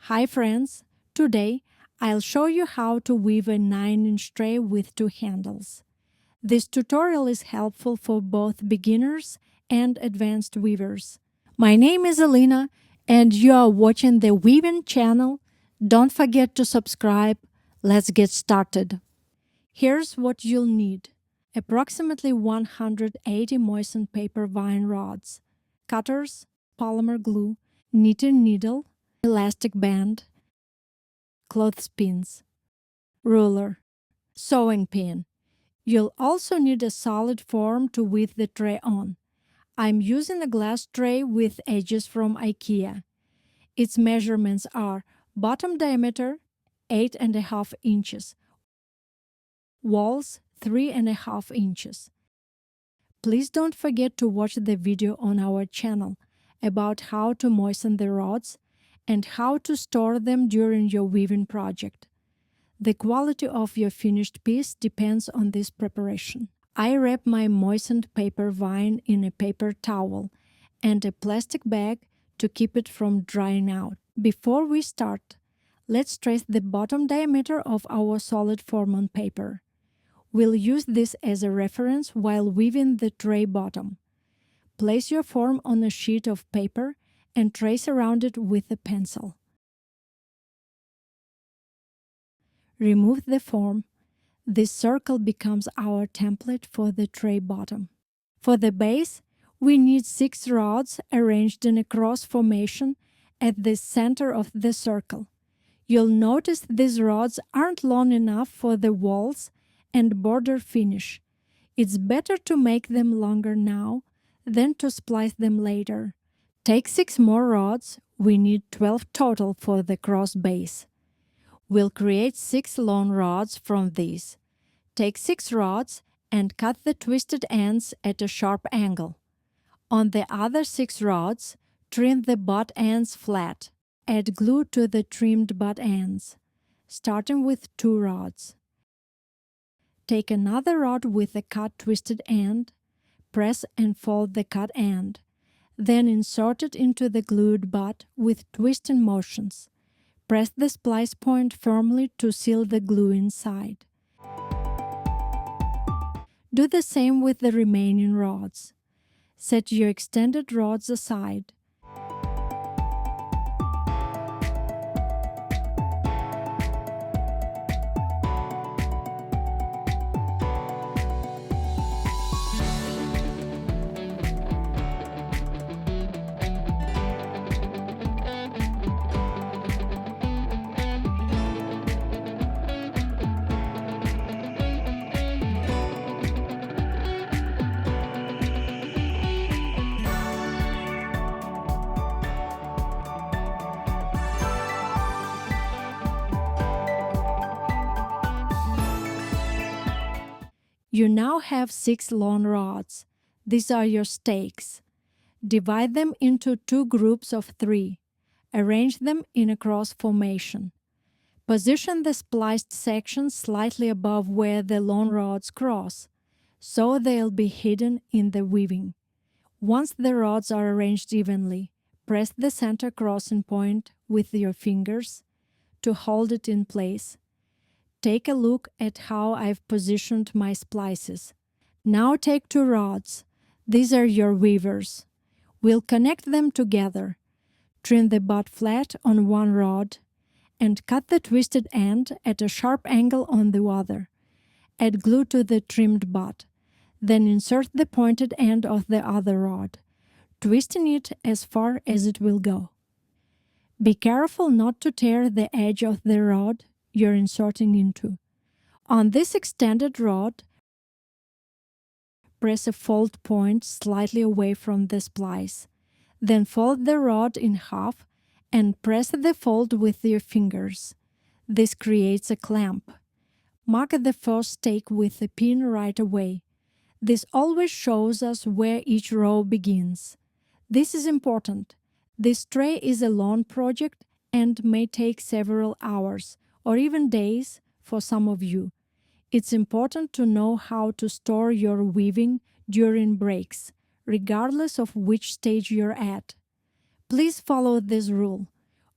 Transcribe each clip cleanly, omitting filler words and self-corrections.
Hi friends, today I'll show you how to weave a 9-inch tray with 2 handles. This tutorial is helpful for both beginners and advanced weavers. My name is Alina and you are watching the Weevyn channel. Don't forget to subscribe. Let's get started. Here's what you'll need. Approximately 180 moistened paper vine rods, cutters, polymer glue, knitting needle, elastic band, clothespins, ruler, sewing pin. You'll also need a solid form to weave the tray on. I'm using a glass tray with edges from IKEA. Its measurements are bottom diameter 8.5 inches, walls 3.5 inches. Please don't forget to watch the video on our channel about how to moisten the rods and how to store them during your weaving project. The quality of your finished piece depends on this preparation. I wrap my moistened paper vine in a paper towel and a plastic bag to keep it from drying out. Before we start, let's trace the bottom diameter of our solid form on paper. We'll use this as a reference while weaving the tray bottom. Place your form on a sheet of paper and trace around it with a pencil. Remove the form. This circle becomes our template for the tray bottom. For the base, we need 6 rods arranged in a cross formation at the center of the circle. You'll notice these rods aren't long enough for the walls and border finish. It's better to make them longer now than to splice them later. Take 6 more rods. We need 12 total for the cross base. We'll create 6 long rods from these. Take 6 rods and cut the twisted ends at a sharp angle. On the other 6 rods, trim the butt ends flat. Add glue to the trimmed butt ends, starting with 2 rods. Take another rod with a cut twisted end, press and fold the cut end. Then insert it into the glued butt with twisting motions. Press the splice point firmly to seal the glue inside. Do the same with the remaining rods. Set your extended rods aside. You now have 6 long rods. These are your stakes. Divide them into 2 groups of 3. Arrange them in a cross formation. Position the spliced sections slightly above where the long rods cross, so they'll be hidden in the weaving. Once the rods are arranged evenly, press the center crossing point with your fingers to hold it in place. Take a look at how I've positioned my splices. Now take 2 rods. These are your weavers. We'll connect them together. Trim the butt flat on one rod and cut the twisted end at a sharp angle on the other. Add glue to the trimmed butt. Then insert the pointed end of the other rod, twisting it as far as it will go. Be careful not to tear the edge of the rod you're inserting into. On this extended rod, press a fold point slightly away from the splice. Then fold the rod in half and press the fold with your fingers. This creates a clamp. Mark the first stake with a pin right away. This always shows us where each row begins. This is important. This tray is a long project and may take several hours or even days for some of you. It's important to know how to store your weaving during breaks, regardless of which stage you're at. Please follow this rule.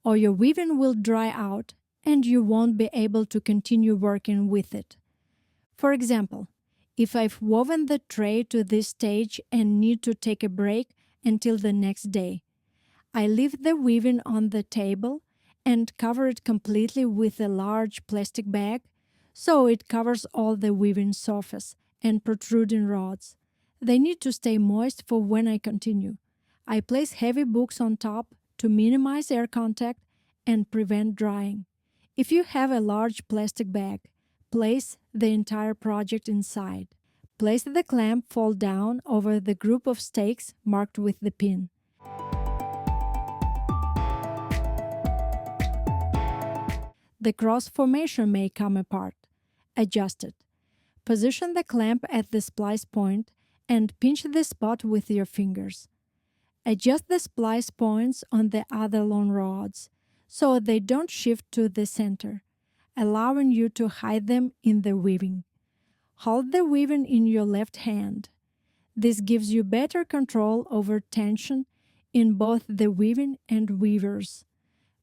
or your weaving will dry out and you won't be able to continue working with it. For example, if I've woven the tray to this stage and need to take a break until the next day, I leave the weaving on the table and cover it completely with a large plastic bag so it covers all the weaving surface and protruding rods. They need to stay moist for when I continue. I place heavy books on top to minimize air contact and prevent drying. If you have a large plastic bag, place the entire project inside. Place the clamp fold down over the group of stakes marked with the pin. The cross formation may come apart. Adjust it. Position the clamp at the splice point and pinch the spot with your fingers. Adjust the splice points on the other long rods so they don't shift to the center, allowing you to hide them in the weaving. Hold the weaving in your left hand. This gives you better control over tension in both the weaving and weavers.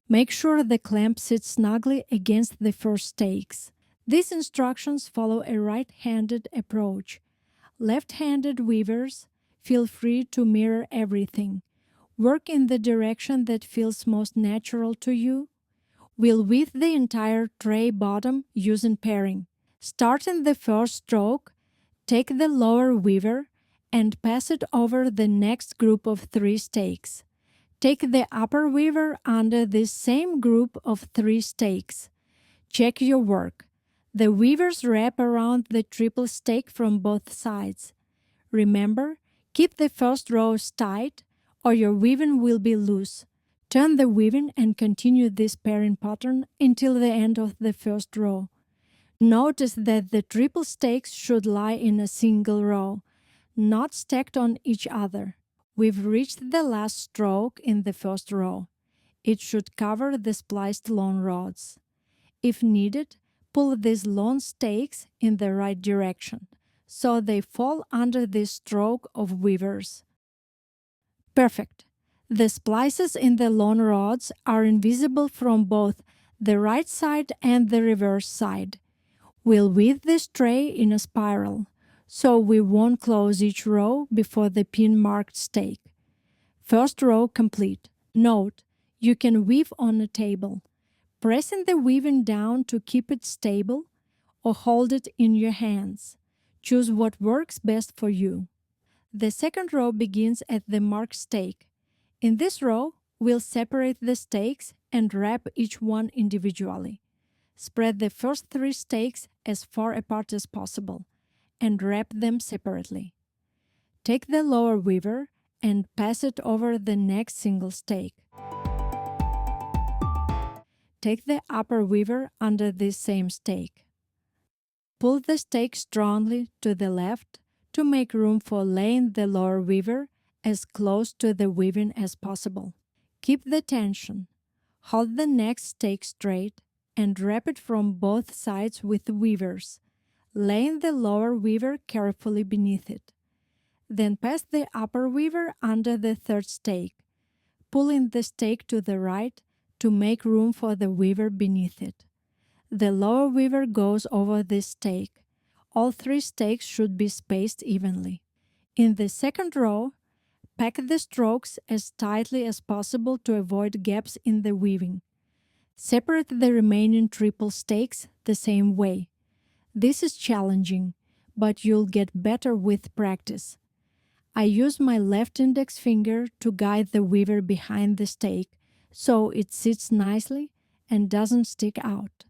Make sure the clamp sits snugly against the first stakes. These instructions follow a right-handed approach. Left-handed weavers, feel free to mirror everything. Work in the direction that feels most natural to you. We'll weave the entire tray bottom using pairing. Start in the first stroke, take the lower weaver, and pass it over the next group of 3 stakes. Take the upper weaver under this same group of 3 stakes. Check your work. The weavers wrap around the triple stake from both sides. Remember, keep the first rows tight or your weaving will be loose. Turn the weaving and continue this pairing pattern until the end of the first row. Notice that the triple stakes should lie in a single row, not stacked on each other. We've reached the last stroke in the first row. It should cover the spliced long rods. If needed, pull these long stakes in the right direction, so they fall under this stroke of weavers. Perfect! The splices in the long rods are invisible from both the right side and the reverse side. We'll weave this tray in a spiral, so we won't close each row before the pin-marked stake. First row complete. Note, you can weave on a table. Pressing the weaving down to keep it stable or hold it in your hands. Choose what works best for you. The second row begins at the marked stake. In this row, we'll separate the stakes and wrap each one individually. Spread the first 3 stakes as far apart as possible and wrap them separately. Take the lower weaver and pass it over the next single stake. Take the upper weaver under this same stake. Pull the stake strongly to the left to make room for laying the lower weaver as close to the weaving as possible. Keep the tension. Hold the next stake straight and wrap it from both sides with weavers, laying the lower weaver carefully beneath it. Then pass the upper weaver under the third stake, pulling the stake to the right to make room for the weaver beneath it. The lower weaver goes over this stake. All 3 stakes should be spaced evenly. In the second row, pack the strokes as tightly as possible to avoid gaps in the weaving. Separate the remaining triple stakes the same way. This is challenging, but you'll get better with practice. I use my left index finger to guide the weaver behind the stake so it sits nicely and doesn't stick out.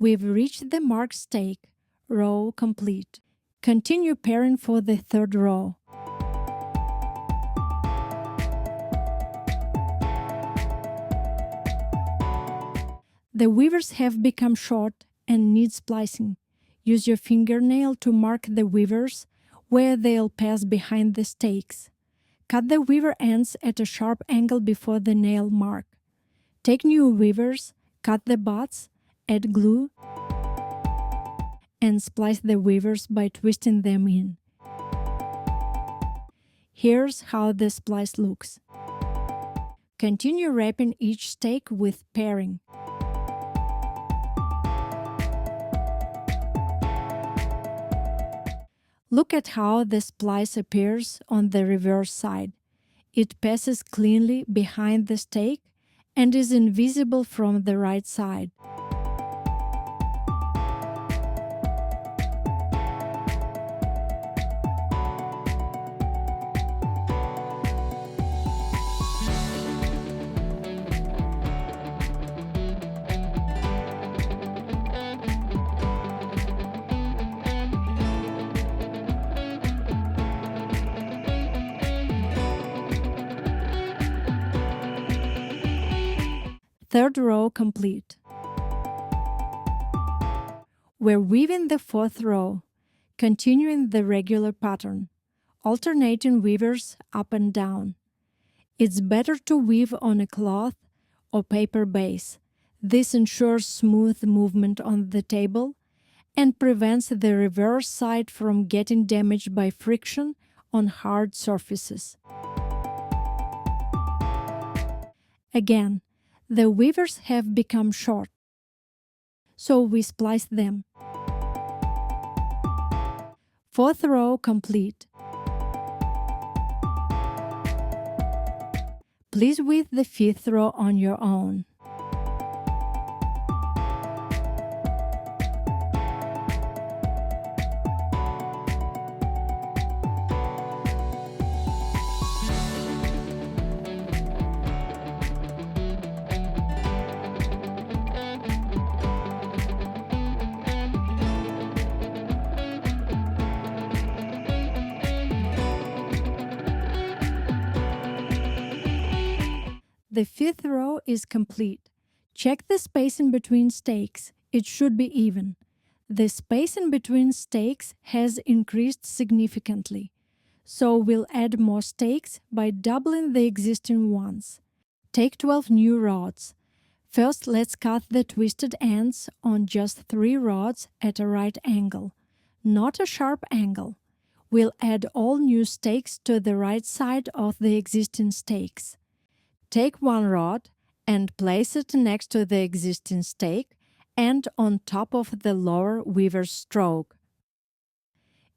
We've reached the marked stake, row complete. Continue pairing for the third row. The weavers have become short and need splicing. Use your fingernail to mark the weavers where they'll pass behind the stakes. Cut the weaver ends at a sharp angle before the nail mark. Take new weavers, cut the butts, add glue, and splice the weavers by twisting them in. Here's how the splice looks. Continue wrapping each stake with pairing. Look at how the splice appears on the reverse side. It passes cleanly behind the stake and is invisible from the right side. Third row complete. We're weaving the fourth row, continuing the regular pattern, alternating weavers up and down. It's better to weave on a cloth or paper base. This ensures smooth movement on the table and prevents the reverse side from getting damaged by friction on hard surfaces. Again, the weavers have become short, so we splice them. Fourth row complete. Please weave the fifth row on your own. The fifth row is complete. Check the spacing between stakes. It should be even. The spacing between stakes has increased significantly, so we'll add more stakes by doubling the existing ones. Take 12 new rods. First, let's cut the twisted ends on just 3 rods at a right angle, not a sharp angle. We'll add all new stakes to the right side of the existing stakes. Take one rod and place it next to the existing stake and on top of the lower weaver's stroke.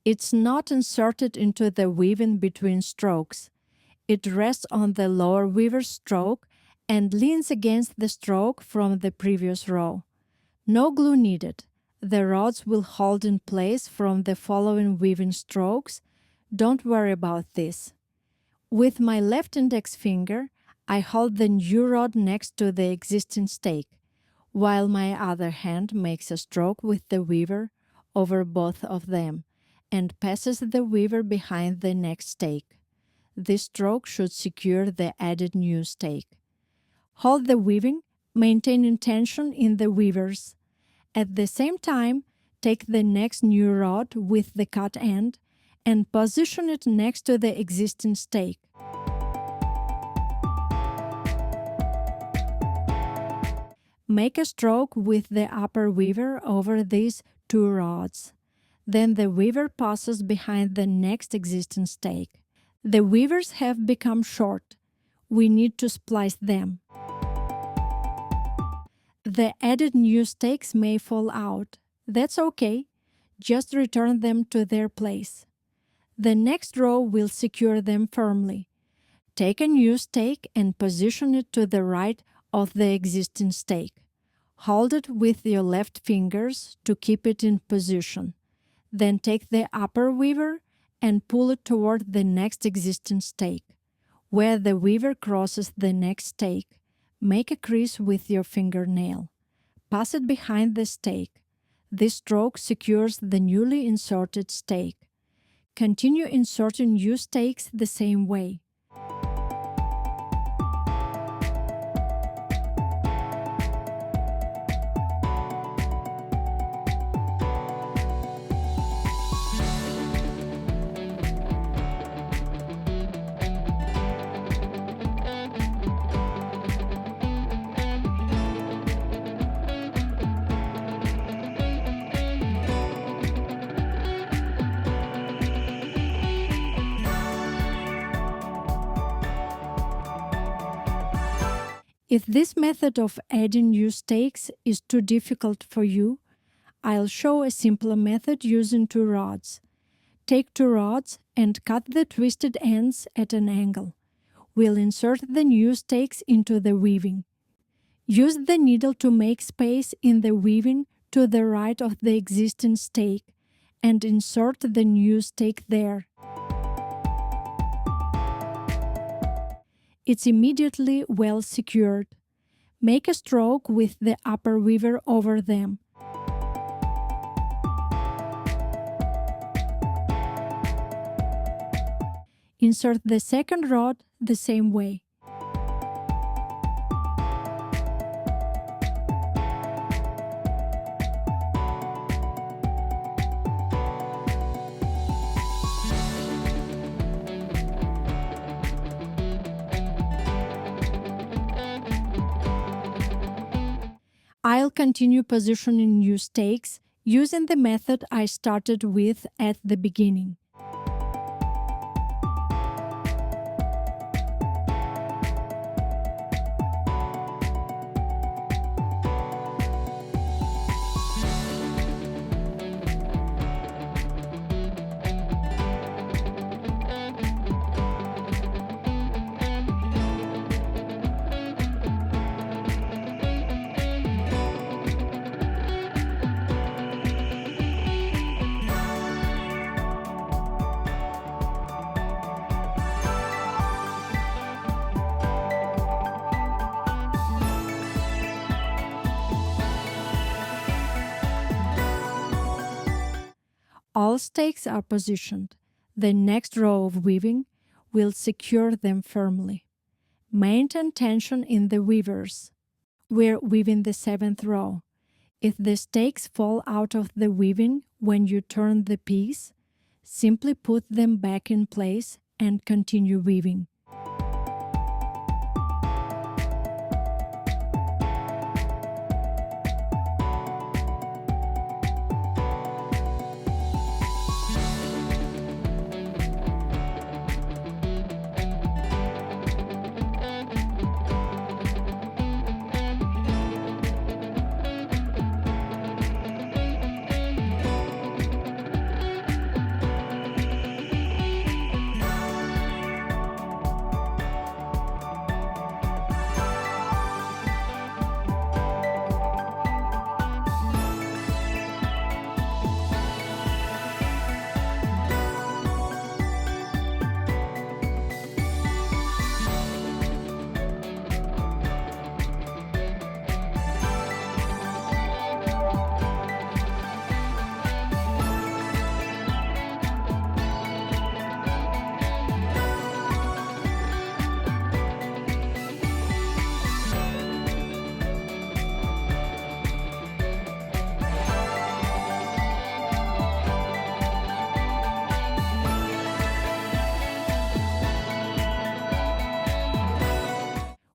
It's not inserted into the weaving between strokes. It rests on the lower weaver's stroke and leans against the stroke from the previous row. No glue needed. The rods will hold in place from the following weaving strokes. Don't worry about this. With my left index finger, I hold the new rod next to the existing stake, while my other hand makes a stroke with the weaver over both of them and passes the weaver behind the next stake. This stroke should secure the added new stake. Hold the weaving, maintaining tension in the weavers. At the same time, take the next new rod with the cut end and position it next to the existing stake. Make a stroke with the upper weaver over these 2 rods. Then the weaver passes behind the next existing stake. The weavers have become short. We need to splice them. The added new stakes may fall out. That's okay. Just return them to their place. The next row will secure them firmly. Take a new stake and position it to the right of the existing stake. Hold it with your left fingers to keep it in position. Then take the upper weaver and pull it toward the next existing stake. Where the weaver crosses the next stake, make a crease with your fingernail. Pass it behind the stake. This stroke secures the newly inserted stake. Continue inserting new stakes the same way. If this method of adding new stakes is too difficult for you, I'll show a simpler method using two rods. Take two rods and cut the twisted ends at an angle. We'll insert the new stakes into the weaving. Use the needle to make space in the weaving to the right of the existing stake and insert the new stake there. It's immediately well secured. Make a stroke with the upper weaver over them. Insert the second rod the same way. I'll continue positioning new stakes using the method I started with at the beginning. All stakes are positioned. The next row of weaving will secure them firmly. Maintain tension in the weavers. We're weaving the 7th row. If the stakes fall out of the weaving when you turn the piece, simply put them back in place and continue weaving.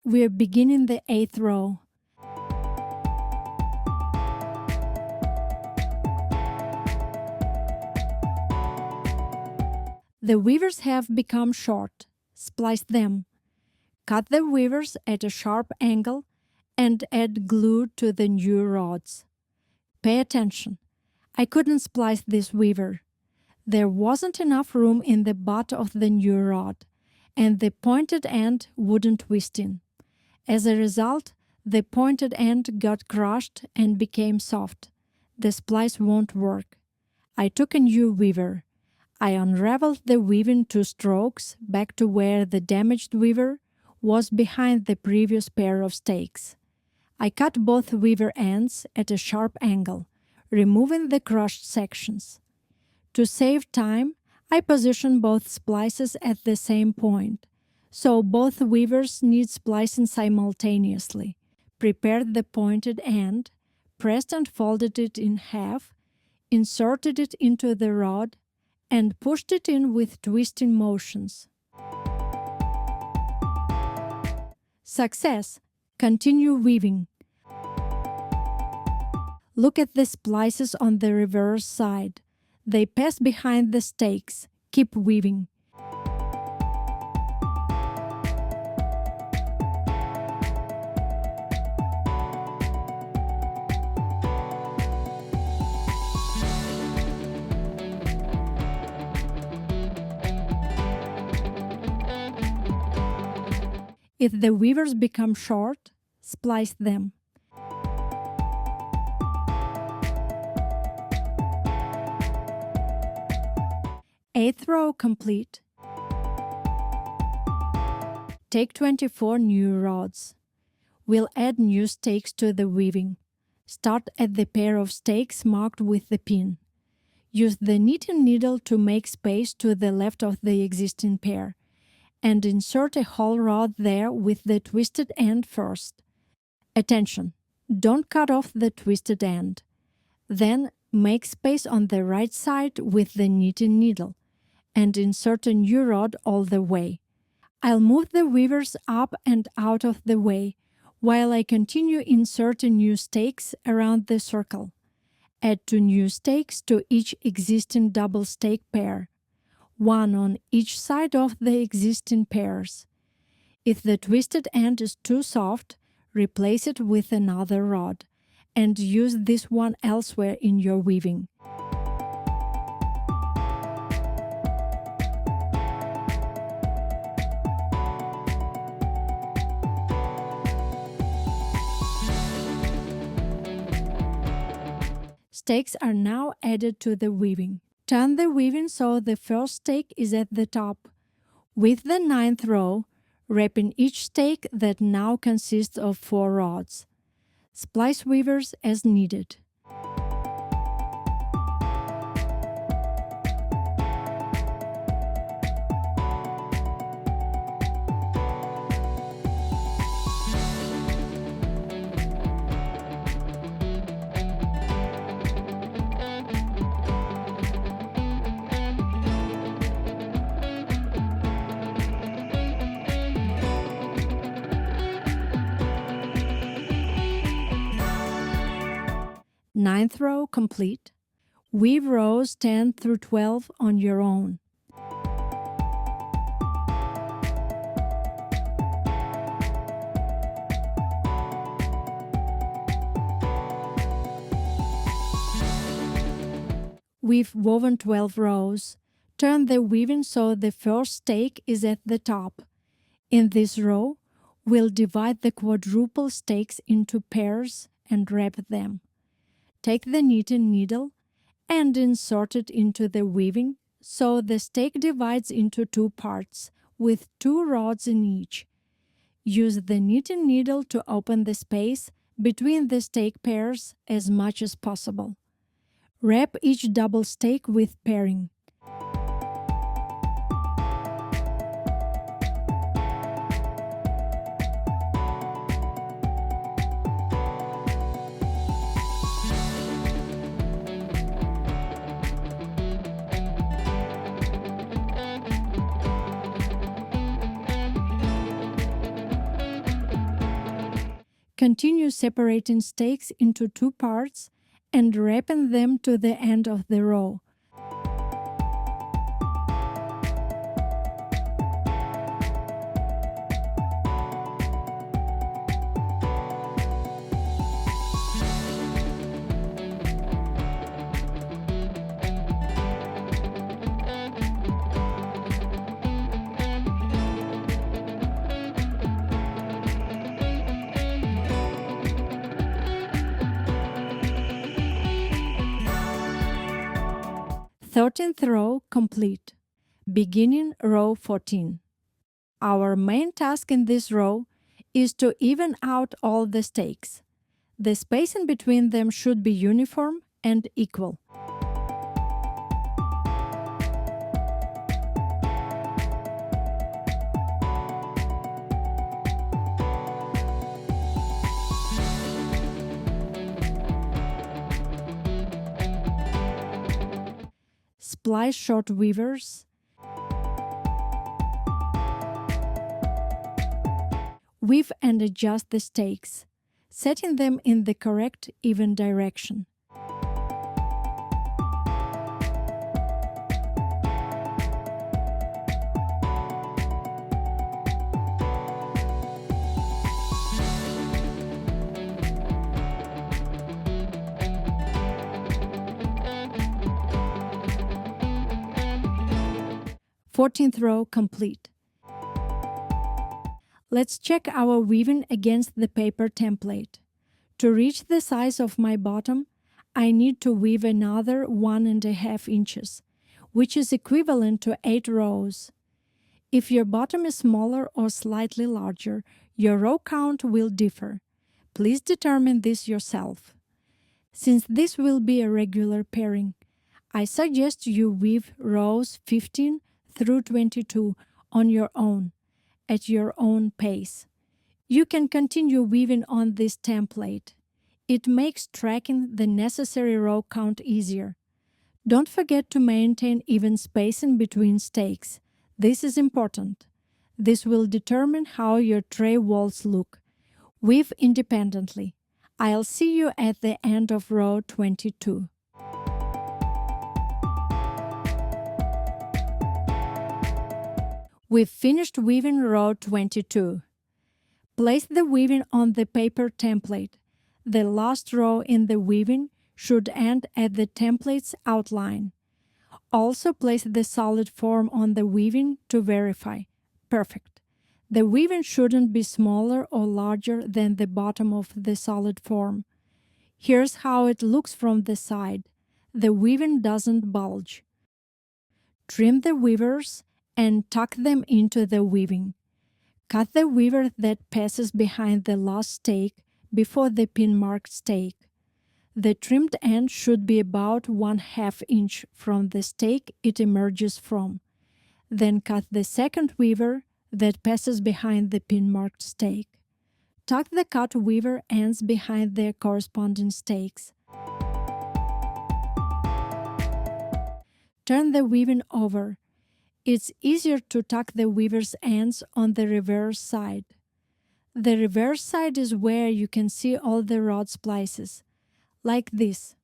We're beginning the 8th row. The weavers have become short. Splice them. Cut the weavers at a sharp angle and add glue to the new rods. Pay attention. I couldn't splice this weaver. There wasn't enough room in the butt of the new rod, and the pointed end wouldn't twist in. As a result, the pointed end got crushed and became soft. The splice won't work. I took a new weaver. I unraveled the weaving 2 strokes back to where the damaged weaver was behind the previous pair of stakes. I cut both weaver ends at a sharp angle, removing the crushed sections. To save time, I position both splices at the same point, so both weavers need splicing simultaneously. Prepared the pointed end, pressed and folded it in half, inserted it into the rod, and pushed it in with twisting motions. Success! Continue weaving. Look at the splices on the reverse side. They pass behind the stakes. Keep weaving. If the weavers become short, splice them. Eighth row complete. Take 24 new rods. We'll add new stakes to the weaving. Start at the pair of stakes marked with the pin. Use the knitting needle to make space to the left of the existing pair, and insert a whole rod there with the twisted end first. Attention! Don't cut off the twisted end. Then make space on the right side with the knitting needle, and insert a new rod all the way. I'll move the weavers up and out of the way, while I continue inserting new stakes around the circle. Add 2 new stakes to each existing double stake pair, one on each side of the existing pairs. If the twisted end is too soft, replace it with another rod, and use this one elsewhere in your weaving. Stakes are now added to the weaving. Turn the weaving so the first stake is at the top. With the 9th row, wrap in each stake that now consists of 4 rods. Splice weavers as needed. Ninth row complete. Weave rows 10 through 12 on your own. We've woven 12 rows. Turn the weaving so the first stake is at the top. In this row, we'll divide the quadruple stakes into pairs and wrap them. Take the knitting needle and insert it into the weaving so the stake divides into 2 parts with 2 rods in each. Use the knitting needle to open the space between the stake pairs as much as possible. Wrap each double stake with pairing. Continue separating stakes into 2 parts and wrapping them to the end of the row. Thirteenth row complete. Beginning row 14. Our main task in this row is to even out all the stakes. The spacing between them should be uniform and equal. Splice short weavers. Weave and adjust the stakes, setting them in the correct even direction. Fourteenth row complete. Let's check our weaving against the paper template. To reach the size of my bottom, I need to weave another 1.5 inches, which is equivalent to 8 rows. If your bottom is smaller or slightly larger, your row count will differ. Please determine this yourself. Since this will be a regular pairing, I suggest you weave rows 15 through 22 on your own, at your own pace. You can continue weaving on this template. It makes tracking the necessary row count easier. Don't forget to maintain even spacing between stakes. This is important. This will determine how your tray walls look. Weave independently. I'll see you at the end of row 22. We've finished weaving row 22. Place the weaving on the paper template. The last row in the weaving should end at the template's outline. Also place the solid form on the weaving to verify. Perfect. The weaving shouldn't be smaller or larger than the bottom of the solid form. Here's how it looks from the side. The weaving doesn't bulge. Trim the weavers and tuck them into the weaving. Cut the weaver that passes behind the last stake before the pin marked stake. The trimmed end should be about 1/2 inch from the stake it emerges from. Then cut the second weaver that passes behind the pin marked stake. Tuck the cut weaver ends behind their corresponding stakes. Turn the weaving over. It's easier to tuck the weaver's ends on the reverse side. The reverse side is where you can see all the rod splices, like this.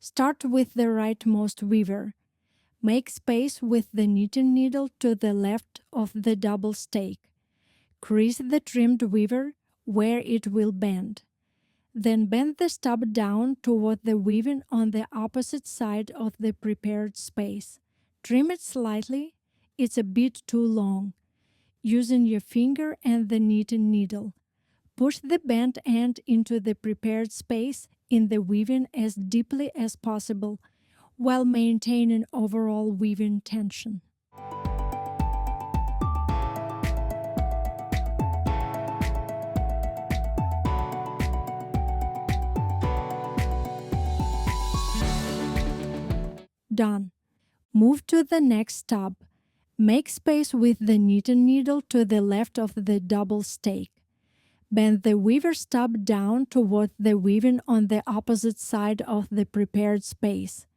Start with the rightmost weaver. Make space with the knitting needle to the left of the double stake. Crease the trimmed weaver where it will bend. Then bend the stub down toward the weaving on the opposite side of the prepared space. Trim it slightly, it's a bit too long. Using your finger and the knitting needle, push the bent end into the prepared space in the weaving as deeply as possible while maintaining overall weaving tension. Done. Move to the next stub. Make space with the knitting needle to the left of the double stake. Bend the weaver stub down toward the weaving on the opposite side of the prepared space.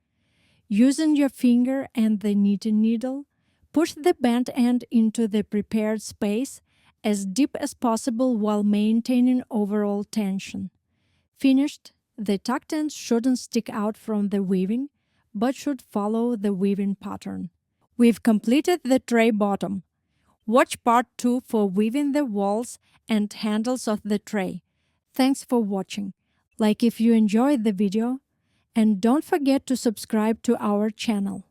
Using your finger and the knitting needle, push the bent end into the prepared space as deep as possible while maintaining overall tension. Finished, the tucked ends shouldn't stick out from the weaving, but should follow the weaving pattern. We've completed the tray bottom. Watch part 2 for weaving the walls and handles of the tray. Thanks for watching. Like if you enjoyed the video, and don't forget to subscribe to our channel.